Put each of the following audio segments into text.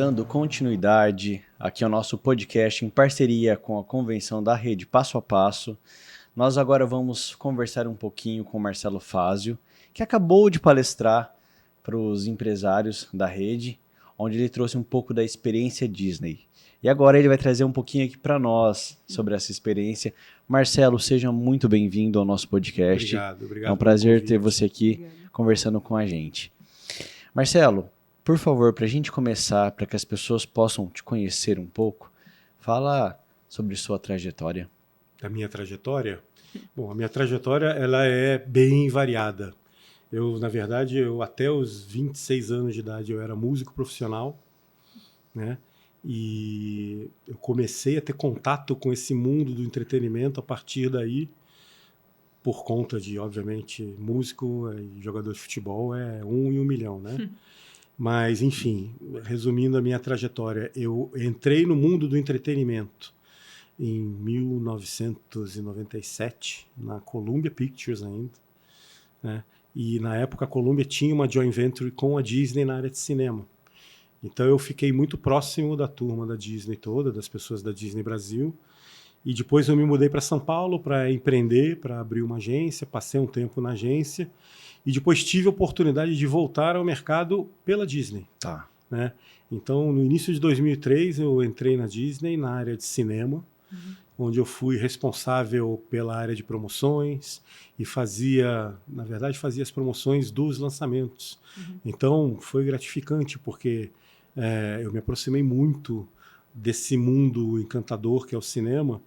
Dando continuidade aqui ao nosso podcast em parceria com a convenção da Rede Passo a Passo, nós agora vamos conversar um pouquinho com o Marcelo Fazio, que acabou de palestrar para os empresários da rede, onde ele trouxe um pouco da experiência Disney. E agora ele vai trazer um pouquinho aqui para nós sobre essa experiência. Marcelo, seja muito bem-vindo ao nosso podcast. Obrigado. É um prazer ter você aqui conversando com a gente. Marcelo, por favor, para a gente começar, para que as pessoas possam te conhecer um pouco, fala sobre sua trajetória. A minha trajetória? Bom, a minha trajetória ela é bem variada. Na verdade, até os 26 anos de idade eu era músico profissional, né? E eu comecei a ter contato com esse mundo do entretenimento a partir daí, por conta de, obviamente, músico e jogador de futebol é 1 em 1 milhão, né? Mas, enfim, resumindo a minha trajetória, eu entrei no mundo do entretenimento em 1997, na Columbia Pictures ainda, né? E, na época, a Columbia tinha uma joint venture com a Disney na área de cinema. Então, eu fiquei muito próximo da turma da Disney toda, das pessoas da Disney Brasil. E depois eu me mudei para São Paulo para empreender, para abrir uma agência, passei um tempo na agência. E depois tive a oportunidade de voltar ao mercado pela Disney. Tá. Né? Então, no início de 2003, eu entrei na Disney, na área de cinema, onde eu fui responsável pela área de promoções e na verdade, fazia as promoções dos lançamentos. Então, foi gratificante, porque eu me aproximei muito desse mundo encantador que é o cinema.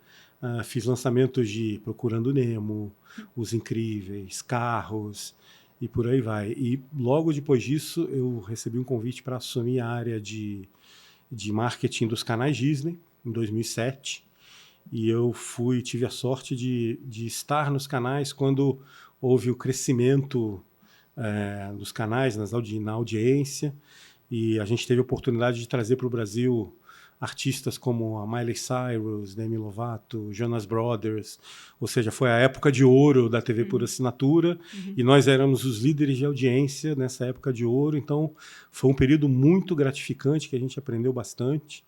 Fiz lançamentos de Procurando Nemo, Os Incríveis, Carros, e por aí vai. E logo depois disso, eu recebi um convite para assumir a área de marketing dos canais Disney, em 2007. E eu tive a sorte de estar nos canais quando houve o crescimento dos canais, na audiência. E a gente teve a oportunidade de trazer para o Brasil artistas como a Miley Cyrus, Demi Lovato, Jonas Brothers, ou seja, foi a época de ouro da TV por assinatura, e nós éramos os líderes de audiência nessa época de ouro, então foi um período muito gratificante, que a gente aprendeu bastante.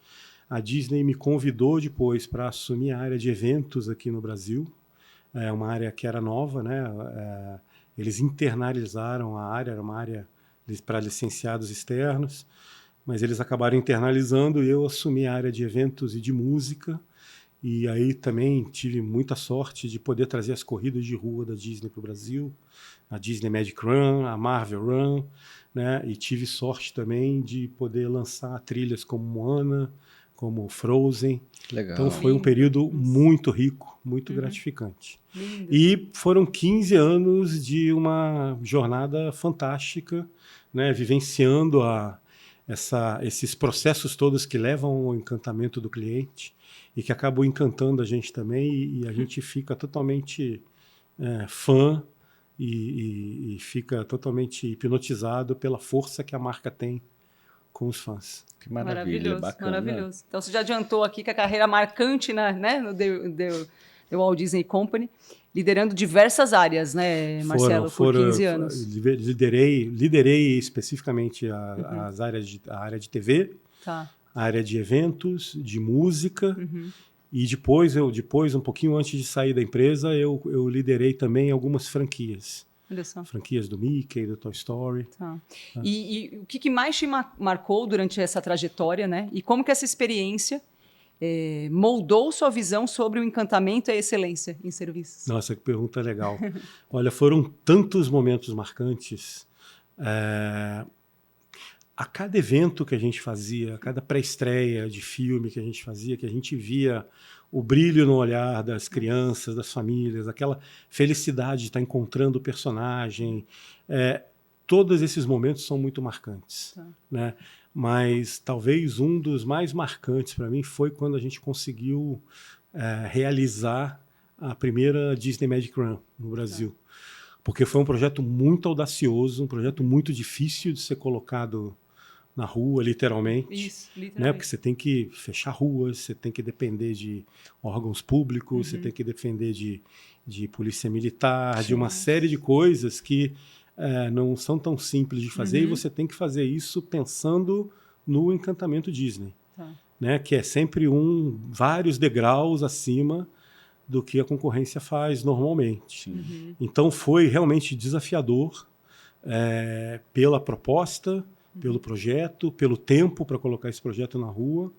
A Disney me convidou depois para assumir a área de eventos aqui no Brasil, uma área que era nova, né? Eles internalizaram a área, era uma área para licenciados externos, mas eles acabaram internalizando e eu assumi a área de eventos e de música. E aí também tive muita sorte de poder trazer as corridas de rua da Disney para o Brasil, a Disney Magic Run, a Marvel Run, né? E tive sorte também de poder lançar trilhas como Moana, como Frozen. Legal. Então foi um período muito rico, muito gratificante. E foram 15 anos de uma jornada fantástica, né? Vivenciando esses processos todos que levam ao encantamento do cliente e que acabam encantando a gente também, e a gente fica totalmente fã e fica totalmente hipnotizado pela força que a marca tem com os fãs. Que maravilha, bacana. Maravilhoso. Então você já adiantou aqui que a carreira marcante no The Walt Disney Company, liderando diversas áreas, né, Marcelo, por 15 anos. Liderei especificamente a área de TV, tá. A área de eventos, de música, e depois, um pouquinho antes de sair da empresa, eu liderei também algumas franquias. Olha só. Franquias do Mickey, do Toy Story. Tá. E o que mais te marcou durante essa trajetória, né? E como que essa experiência moldou sua visão sobre o encantamento e a excelência em serviços? Nossa, que pergunta legal. Olha, foram tantos momentos marcantes. A cada evento que a gente fazia, a cada pré-estreia de filme que a gente fazia, que a gente via o brilho no olhar das crianças, das famílias, aquela felicidade de estar encontrando o personagem. Todos esses momentos são muito marcantes. Tá. Né? Mas talvez um dos mais marcantes para mim foi quando a gente conseguiu realizar a primeira Disney Magic Run no Brasil. Tá. Porque foi um projeto muito audacioso, um projeto muito difícil de ser colocado na rua, literalmente. Isso, literalmente. Né? Porque você tem que fechar ruas, você tem que depender de órgãos públicos, você tem que depender de polícia militar, de uma série de coisas que não são tão simples de fazer, e você tem que fazer isso pensando no encantamento Disney, Tá. né? Que é sempre vários degraus acima do que a concorrência faz normalmente. Uhum. Então foi realmente desafiador pela proposta, pelo projeto, pelo tempo para colocar esse projeto na rua,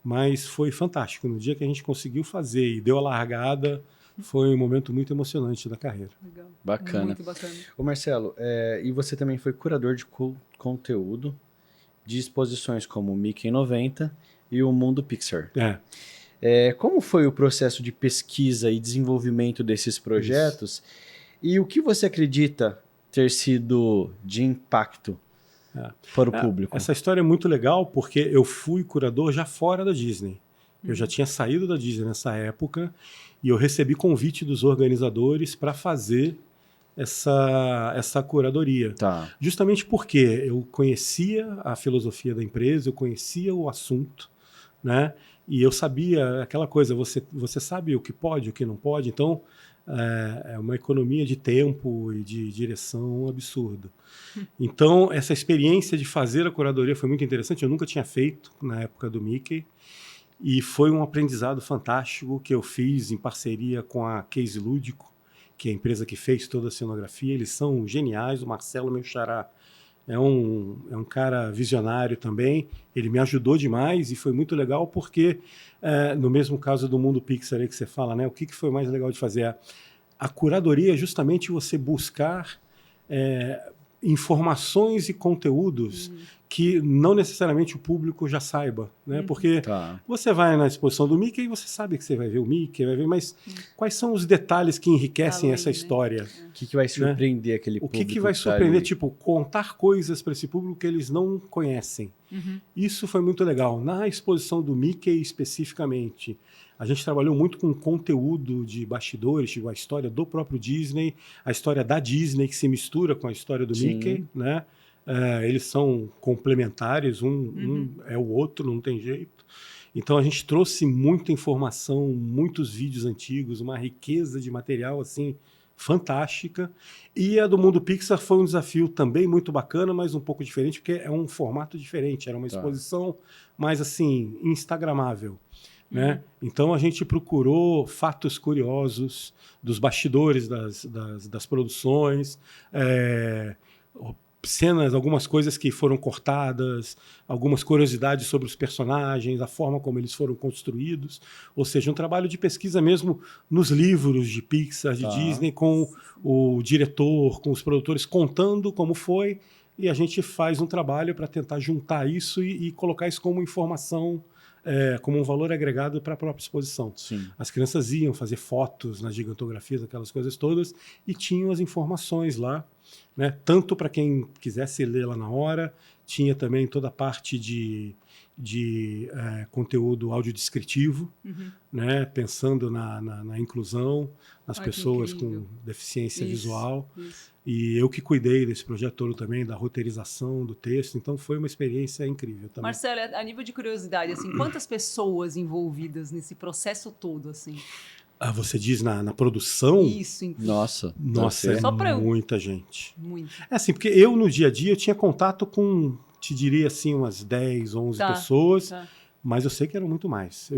mas foi fantástico. No dia que a gente conseguiu fazer e deu a largada, foi um momento muito emocionante da carreira. Legal. Bacana. Muito bacana. Ô Marcelo, e você também foi curador de conteúdo de exposições como o Mickey 90 e o Mundo Pixar. Como foi o processo de pesquisa e desenvolvimento desses projetos? E o que você acredita ter sido de impacto para o público? Essa história é muito legal porque eu fui curador já fora da Disney. Eu já tinha saído da Disney nessa época e eu recebi convite dos organizadores para fazer essa curadoria. Tá. Justamente porque eu conhecia a filosofia da empresa, eu conhecia o assunto, né? E eu sabia aquela coisa, você sabe o que pode, o que não pode, então é uma economia de tempo e de direção absurda. Então, essa experiência de fazer a curadoria foi muito interessante, eu nunca tinha feito na época do Mickey, e foi um aprendizado fantástico que eu fiz em parceria com a Case Lúdico, que é a empresa que fez toda a cenografia. Eles são geniais, o Marcelo, meu xará, é um cara visionário também. Ele me ajudou demais e foi muito legal porque, no mesmo caso do Mundo Pixar aí que você fala, né, o que foi mais legal de fazer? A curadoria é justamente você buscar informações e conteúdos que não necessariamente o público já saiba, né? Porque você vai na exposição do Mickey e você sabe que você vai ver o Mickey, mas quais são os detalhes que enriquecem essa história? O que vai surpreender aquele O público? que vai surpreender? Tipo, contar coisas para esse público que eles não conhecem. Isso foi muito legal. Na exposição do Mickey especificamente, a gente trabalhou muito com conteúdo de bastidores, tipo a história do próprio Disney, a história da Disney que se mistura com a história do Mickey, né? Eles são complementares, um é o outro, não tem jeito. Então a gente trouxe muita informação, muitos vídeos antigos, uma riqueza de material assim fantástica. E a do Mundo Pixar foi um desafio também muito bacana, mas um pouco diferente, porque é um formato diferente, era uma exposição mais assim, instagramável. Né? Então a gente procurou fatos curiosos dos bastidores das produções, cenas, algumas coisas que foram cortadas, algumas curiosidades sobre os personagens, a forma como eles foram construídos, ou seja, um trabalho de pesquisa mesmo nos livros de Pixar, de Disney, com o diretor, com os produtores contando como foi, e a gente faz um trabalho para tentar juntar isso e colocar isso como informação, como um valor agregado para a própria exposição. Sim. As crianças iam fazer fotos nas gigantografias, aquelas coisas todas, e tinham as informações lá, né? Tanto para quem quisesse ler lá na hora, tinha também toda a parte de conteúdo audiodescritivo, né? Pensando na inclusão, nas pessoas com deficiência visual. E eu que cuidei desse projeto todo também, da roteirização do texto, então foi uma experiência incrível também. Marcelo, a nível de curiosidade, assim, quantas pessoas envolvidas nesse processo todo, assim? Você diz na produção? Isso, enfim. Nossa, muita gente. Muito. Assim, porque eu no dia a dia eu tinha contato com, te diria assim, umas 10, 11 pessoas, mas eu sei que eram muito mais.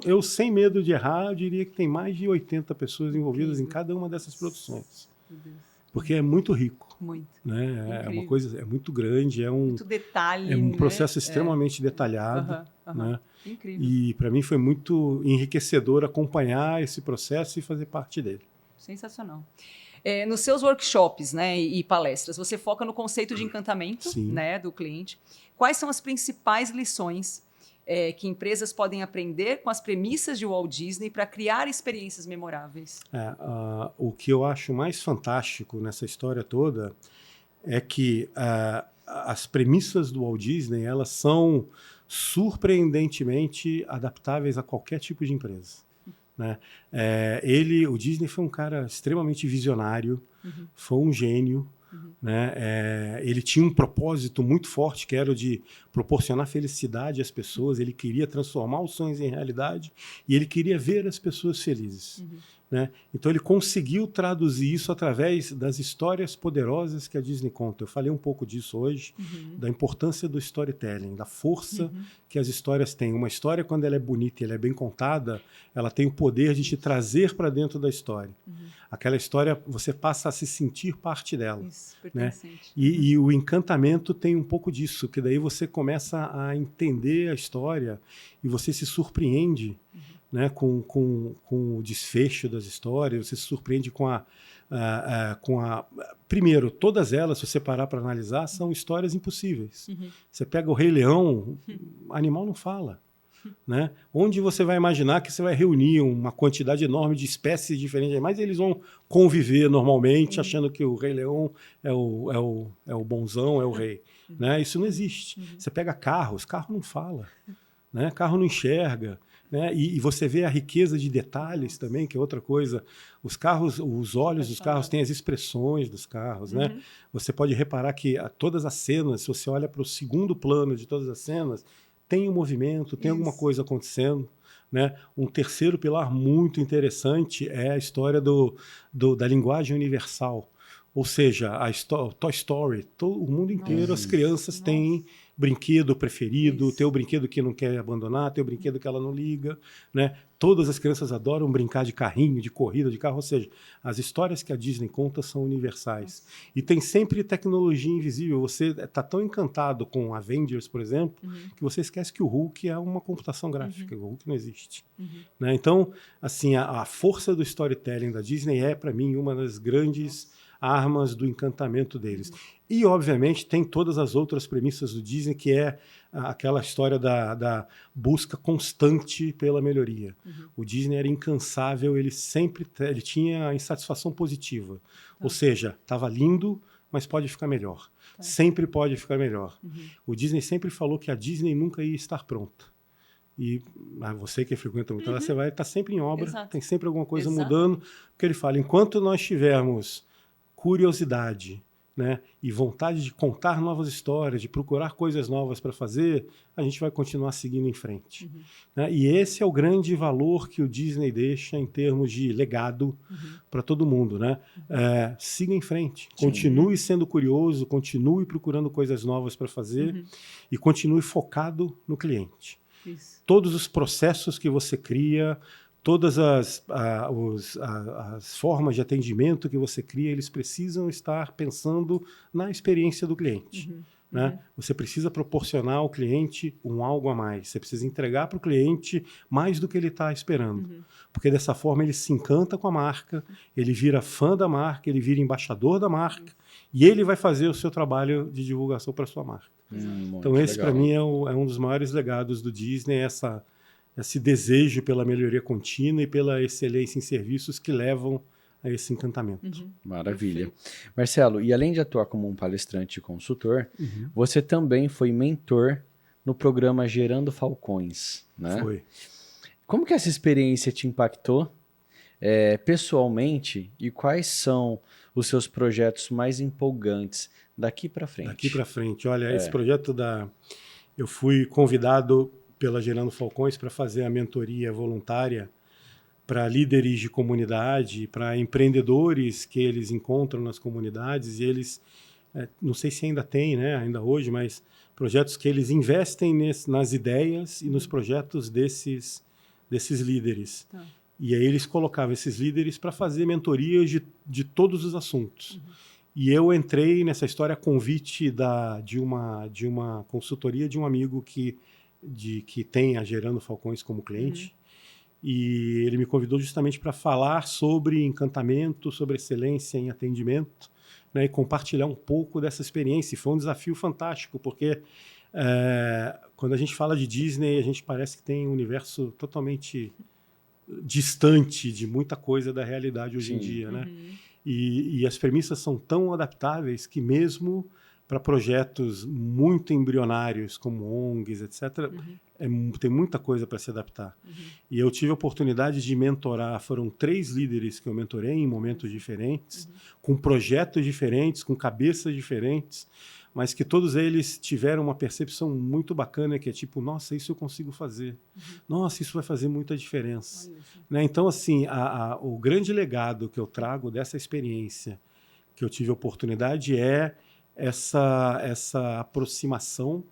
Eu, sem medo de errar, eu diria que tem mais de 80 pessoas envolvidas em cada uma dessas produções. Meu Deus. Porque é muito rico. Muito. Né? É uma coisa, é muito grande, muito detalhe, é um processo extremamente detalhado. Né? Incrível. E para mim foi muito enriquecedor acompanhar esse processo e fazer parte dele. Sensacional. Nos seus workshops, né, e palestras, você foca no conceito de encantamento, né, do cliente. Quais são as principais lições que empresas podem aprender com as premissas de Walt Disney para criar experiências memoráveis? O que eu acho mais fantástico nessa história toda é que as premissas do Walt Disney, elas são surpreendentemente adaptáveis a qualquer tipo de empresa. Né? O Disney foi um cara extremamente visionário, foi um gênio. Né? Ele tinha um propósito muito forte, que era o de proporcionar felicidade às pessoas. Ele queria transformar os sonhos em realidade e ele queria ver as pessoas felizes. né? Então ele conseguiu traduzir isso através das histórias poderosas que a Disney conta. Eu falei um pouco disso hoje, da importância do storytelling, da força que as histórias têm. Uma história, quando ela é bonita e ela é bem contada, ela tem o poder de te trazer para dentro da história. Aquela história, você passa a se sentir parte dela. Isso, né? pertencente. E o encantamento tem um pouco disso, que daí você começa a entender a história e você se surpreende, né, com o desfecho das histórias, você se surpreende com a... Primeiro, todas elas, se você parar para analisar, são histórias impossíveis. Você pega o Rei Leão, o animal não fala. Né? Onde você vai imaginar que você vai reunir uma quantidade enorme de espécies diferentes, mas eles vão conviver normalmente, achando que o Rei Leão é o bonzão, é o rei. Né? Isso não existe. Você pega carro não fala. Né? Carro não enxerga. Né? E você vê a riqueza de detalhes também, que é outra coisa. Os carros, os olhos dos carros têm as expressões dos carros. Né? Você pode reparar que todas as cenas, se você olha para o segundo plano de todas as cenas, tem um movimento, tem alguma coisa acontecendo. Né? Um terceiro pilar muito interessante é a história da linguagem universal. Ou seja, Toy Story, o mundo inteiro, as crianças têm brinquedo preferido, tem o brinquedo que não quer abandonar, tem o brinquedo que ela não liga. Né? Todas as crianças adoram brincar de carrinho, de corrida, de carro. Ou seja, as histórias que a Disney conta são universais. E tem sempre tecnologia invisível. Você está tão encantado com Avengers, por exemplo, que você esquece que o Hulk é uma computação gráfica. O Hulk não existe. Né? Então, assim, a força do storytelling da Disney é, para mim, uma das grandes armas do encantamento deles. E, obviamente, tem todas as outras premissas do Disney, que é aquela história da busca constante pela melhoria. O Disney era incansável, ele tinha a insatisfação positiva. Ou seja, estava lindo, mas pode ficar melhor. Sempre pode ficar melhor. O Disney sempre falou que a Disney nunca ia estar pronta. E você que frequenta muito, você vai estar sempre em obra, tem sempre alguma coisa mudando. Porque ele fala, enquanto nós tivermos curiosidade, né, e vontade de contar novas histórias, de procurar coisas novas para fazer, a gente vai continuar seguindo em frente. Né? E esse é o grande valor que o Disney deixa em termos de legado para todo mundo. Né? Siga em frente, continue sendo curioso, continue procurando coisas novas para fazer e continue focado no cliente. Isso. Todos os processos que você cria, todas as formas de atendimento que você cria, eles precisam estar pensando na experiência do cliente. Né? Você precisa proporcionar ao cliente algo a mais. Você precisa entregar para o cliente mais do que ele está esperando. Porque dessa forma ele se encanta com a marca, ele vira fã da marca, ele vira embaixador da marca e ele vai fazer o seu trabalho de divulgação para a sua marca. Então esse, para mim, é um dos maiores legados do Disney, esse desejo pela melhoria contínua e pela excelência em serviços que levam a esse encantamento. Maravilha. Marcelo, e além de atuar como um palestrante e consultor, você também foi mentor no programa Gerando Falcões, né? Foi. Como que essa experiência te impactou pessoalmente e quais são os seus projetos mais empolgantes daqui para frente? Daqui para frente. Olha, esse projeto eu fui convidado pela Gerando Falcões para fazer a mentoria voluntária para líderes de comunidade, para empreendedores que eles encontram nas comunidades, e eles, não sei se ainda tem, né, ainda hoje, mas projetos que eles investem nas ideias e nos projetos desses líderes. E aí eles colocavam esses líderes para fazer mentorias de todos os assuntos. E eu entrei nessa história a convite de uma consultoria de um amigo que tem a Gerando Falcões como cliente, e ele me convidou justamente para falar sobre encantamento, sobre excelência em atendimento, né, e compartilhar um pouco dessa experiência. E foi um desafio fantástico, porque quando a gente fala de Disney, a gente parece que tem um universo totalmente distante de muita coisa da realidade hoje em dia. Né? E as premissas são tão adaptáveis que mesmo para projetos muito embrionários, como ONGs, etc., tem muita coisa para se adaptar. E eu tive a oportunidade de mentorar, foram 3 líderes que eu mentorei em momentos diferentes, com projetos diferentes, com cabeças diferentes, mas que todos eles tiveram uma percepção muito bacana, que é tipo, nossa, isso eu consigo fazer. Nossa, isso vai fazer muita diferença. Né? Então, assim, o grande legado que eu trago dessa experiência que eu tive a oportunidade é essa aproximação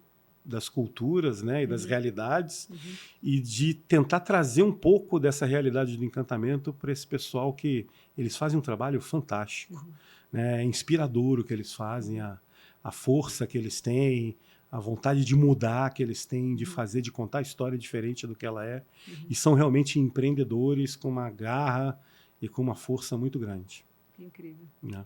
das culturas, né, e das realidades, e de tentar trazer um pouco dessa realidade do encantamento para esse pessoal que eles fazem um trabalho fantástico. Né? É inspirador o que eles fazem, a força que eles têm, a vontade de mudar que eles têm, de fazer, de contar a história diferente do que ela é. E são realmente empreendedores com uma garra e com uma força muito grande. Incrível. Né?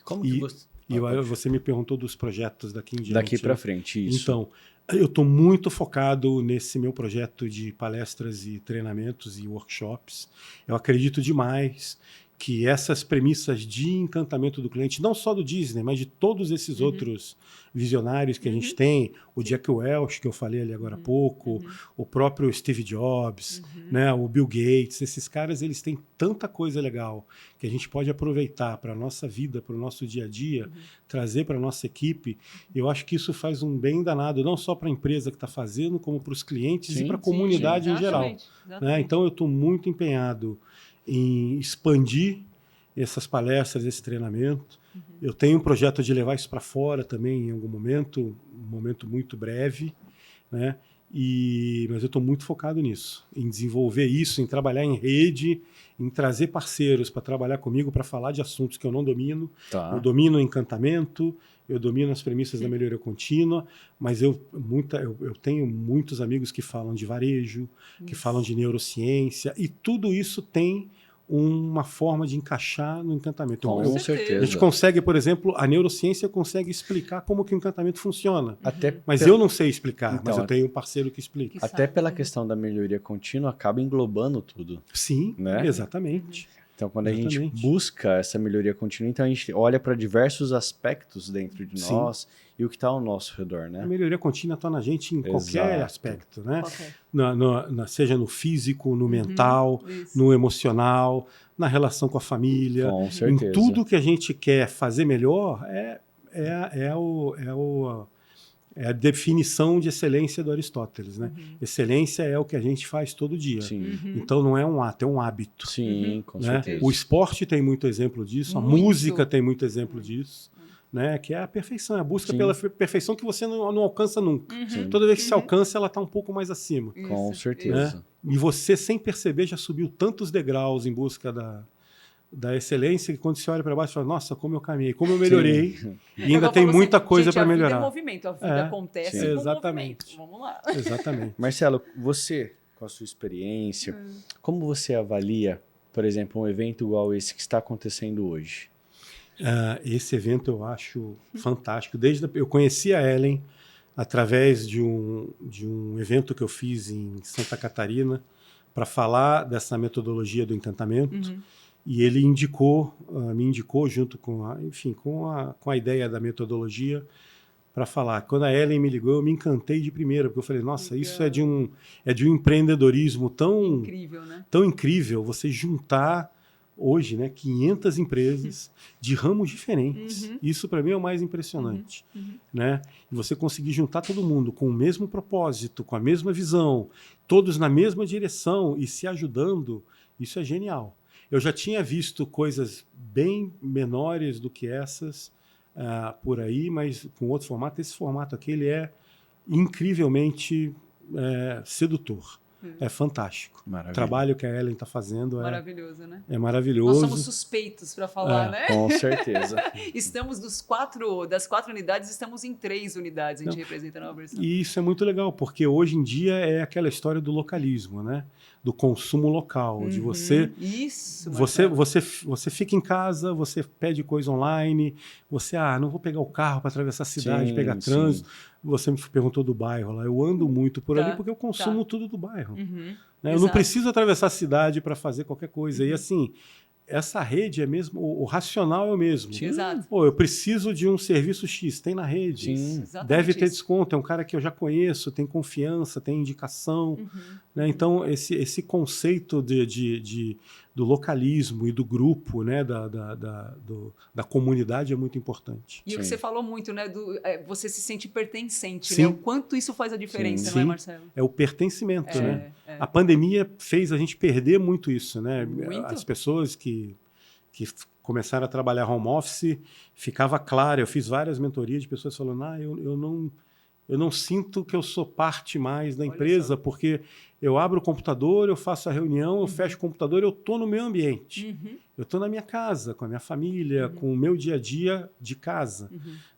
Como que você... E você me perguntou dos projetos daqui em diante. Daqui para frente, isso. Então, eu estou muito focado nesse meu projeto de palestras e treinamentos e workshops. Eu acredito demais que essas premissas de encantamento do cliente, não só do Disney, mas de todos esses outros visionários que a gente tem, o Jack Welch, que eu falei ali agora há pouco, o próprio Steve Jobs, né, o Bill Gates, esses caras, eles têm tanta coisa legal que a gente pode aproveitar para a nossa vida, para o nosso dia a dia, trazer para a nossa equipe. Eu acho que isso faz um bem danado, não só para a empresa que está fazendo, como para os clientes e para a comunidade em geral. Né? Então, eu estou muito empenhado em expandir essas palestras, esse treinamento. Eu tenho um projeto de levar isso para fora também em algum momento, um momento muito breve, né? Mas eu estou muito focado nisso, em desenvolver isso, em trabalhar em rede, em trazer parceiros para trabalhar comigo, para falar de assuntos que eu não domino. Eu domino o encantamento, eu domino as premissas da melhoria contínua, mas eu tenho muitos amigos que falam de varejo, que falam de neurociência, e tudo isso tem uma forma de encaixar no encantamento. Com certeza. A gente consegue, por exemplo, a neurociência consegue explicar como que o encantamento funciona. Mas eu não sei explicar, então, mas eu tenho um parceiro que explica. Até pela questão da melhoria contínua, acaba englobando tudo. Sim, né? Exatamente. Então, quando a gente busca essa melhoria contínua, então a gente olha para diversos aspectos dentro de nós e o que está ao nosso redor, né? A melhoria contínua está na gente em qualquer aspecto, né? Seja no físico, no mental, no emocional, na relação com a família. Com certeza. Em tudo que a gente quer fazer melhor é a definição de excelência do Aristóteles, né? Excelência é o que a gente faz todo dia. Então não é um ato, é um hábito. Sim, com né? certeza. O esporte tem muito exemplo disso, a música tem muito exemplo disso, né? Que é a perfeição, a busca pela perfeição que você não alcança nunca. Toda vez que você alcança, ela está um pouco mais acima. Com certeza. Né? E você, sem perceber, já subiu tantos degraus em busca da excelência, que quando você olha para baixo, você fala, nossa, como eu caminhei, como eu melhorei, e ainda tem muita coisa para melhorar. A vida é movimento, a vida acontece com exatamente. movimento. Vamos lá. Exatamente. Marcelo, você, com a sua experiência, como você avalia, por exemplo, um evento igual esse que está acontecendo hoje? Esse evento eu acho fantástico. Eu conheci a Ellen através de um evento que eu fiz em Santa Catarina para falar dessa metodologia do encantamento. E ele me indicou junto com a ideia da metodologia para falar. Quando a Ellen me ligou, eu me encantei de primeira, porque eu falei, nossa, isso é de um empreendedorismo tão incrível, né? Tão incrível, você juntar hoje, né, 500 empresas de ramos diferentes. Isso para mim é o mais impressionante, né? E você conseguir juntar todo mundo com o mesmo propósito, com a mesma visão, todos na mesma direção e se ajudando, isso é genial. Eu já tinha visto coisas bem menores do que essas por aí, mas com outro formato. Esse formato aqui ele é incrivelmente sedutor. É fantástico. Maravilha. O trabalho que a Ellen está fazendo maravilhoso, né? É maravilhoso. Nós somos suspeitos para falar, né? Com certeza. Estamos das 4 unidades, estamos em 3 unidades, a gente representa a nova versão. E isso é muito legal, porque hoje em dia é aquela história do localismo, né? Do consumo local, de você... Isso, você fica em casa, você pede coisa online, você, não vou pegar o carro para atravessar a cidade, pegar trânsito. Você me perguntou do bairro lá. Eu ando muito por ali porque eu consumo tudo do bairro. Né? Eu não preciso atravessar a cidade para fazer qualquer coisa. E assim, essa rede é mesmo, o racional é o mesmo. Exato. Eu preciso de um serviço X, tem na rede. Deve ter desconto, é um cara que eu já conheço, tem confiança, tem indicação. Né? Então, esse conceito localismo e do grupo, né, da comunidade é muito importante. E o que você falou muito, né, você se sente pertencente, Sim. né? O quanto isso faz a diferença, não é, Marcelo? É o pertencimento, né? A pandemia fez a gente perder muito isso, né? Muito. As pessoas que começaram a trabalhar home office, ficava claro, eu fiz várias mentorias de pessoas falando, eu não sinto que eu sou parte mais da empresa, porque eu abro o computador, eu faço a reunião, eu fecho o computador, eu estou no meu ambiente. Eu estou na minha casa, com a minha família, com o meu dia a dia de casa.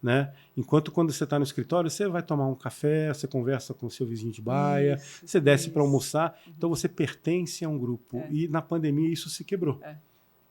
Né? Enquanto quando você está no escritório, você vai tomar um café, você conversa com o seu vizinho de baia, você desce para almoçar, então você pertence a um grupo. E na pandemia isso se quebrou.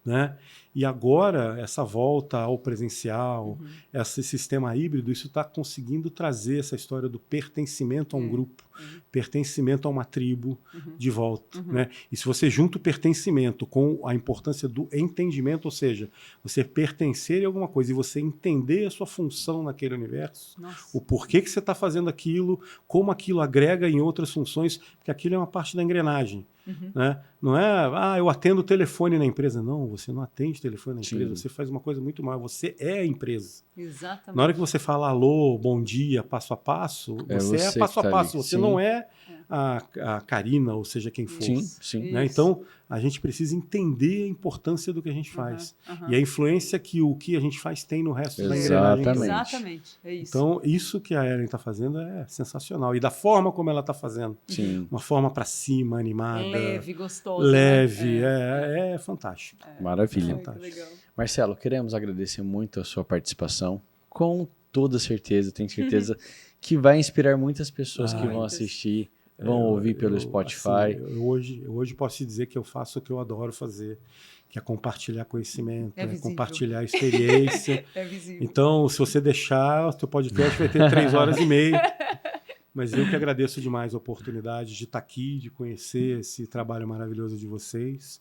Né? E agora, essa volta ao presencial, esse sistema híbrido, isso está conseguindo trazer essa história do pertencimento a um grupo, pertencimento a uma tribo de volta. Né? E se você junta o pertencimento com a importância do entendimento, ou seja, você pertencer a alguma coisa e você entender a sua função naquele universo, o porquê que você está fazendo aquilo, como aquilo agrega em outras funções, porque aquilo é uma parte da engrenagem. Né? Não é, eu atendo o telefone na empresa. Não, você não atende telefone na empresa, você faz uma coisa muito maior, você é a empresa. Exatamente. Na hora que você fala alô, bom dia, passo a passo, você é passo a passo, você não é a Karina, ou seja quem for. Né? Então, a gente precisa entender a importância do que a gente faz. E a influência que o que a gente faz tem no resto da engrenagem. Exatamente. É isso. Então, isso que a Ellen está fazendo é sensacional. E da forma como ela está fazendo. Uma forma para cima, animada. Leve, gostosa. Leve, né? É fantástico. Maravilha. Muito legal. Marcelo, queremos agradecer muito a sua participação. Com toda certeza, tenho certeza que vai inspirar muitas pessoas que vão assistir, vão ouvir pelo Spotify. Assim, hoje posso te dizer que eu faço o que eu adoro fazer, que é compartilhar conhecimento, compartilhar experiência. Então, se você deixar, o teu podcast vai ter 3 horas e meia. Mas eu que agradeço demais a oportunidade de estar aqui, de conhecer esse trabalho maravilhoso de vocês.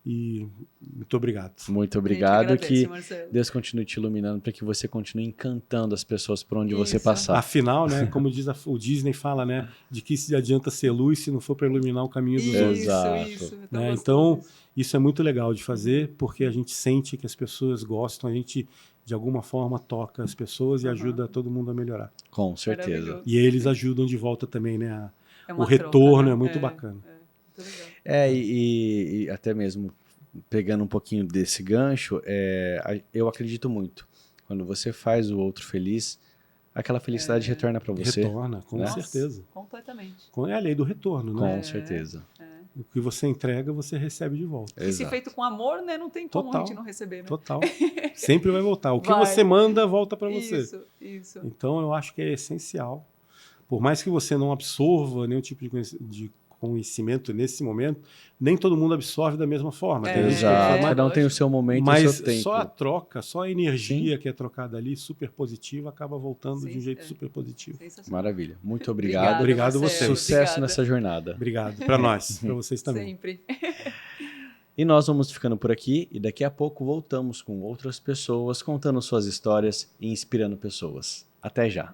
E muito obrigado. Muito obrigado. Que Deus continue te iluminando para que você continue encantando as pessoas por onde você passar. Afinal, né, como diz o Disney fala, né, de que se adianta ser luz se não for para iluminar o caminho dos outros. Isso. Né? Então, isso é muito legal de fazer, porque a gente sente que as pessoas gostam, a gente de alguma forma toca as pessoas e ajuda todo mundo a melhorar. Com certeza. E eles ajudam de volta também, né? O retorno é muito bacana. Muito legal. E até mesmo pegando um pouquinho desse gancho, eu acredito muito. Quando você faz o outro feliz, aquela felicidade retorna para você. Retorna, com certeza. Completamente. É a lei do retorno, né? Com certeza. O que você entrega, você recebe de volta. E se feito com amor, né, não tem como a gente não receber, né? Total. Sempre vai voltar. O que você manda, volta para você. Isso. Então, eu acho que é essencial. Por mais que você não absorva nenhum tipo de conhecimento nesse momento, nem todo mundo absorve da mesma forma. Exato. Cada um tem o seu momento e o seu tempo. Mas só a troca, só a energia que é trocada ali, super positiva, acaba voltando de um jeito super positivo. Maravilha. Muito obrigado. Obrigado a você. Sucesso nessa jornada. Obrigado. Para nós. Para vocês também. Sempre. E nós vamos ficando por aqui e daqui a pouco voltamos com outras pessoas contando suas histórias e inspirando pessoas. Até já.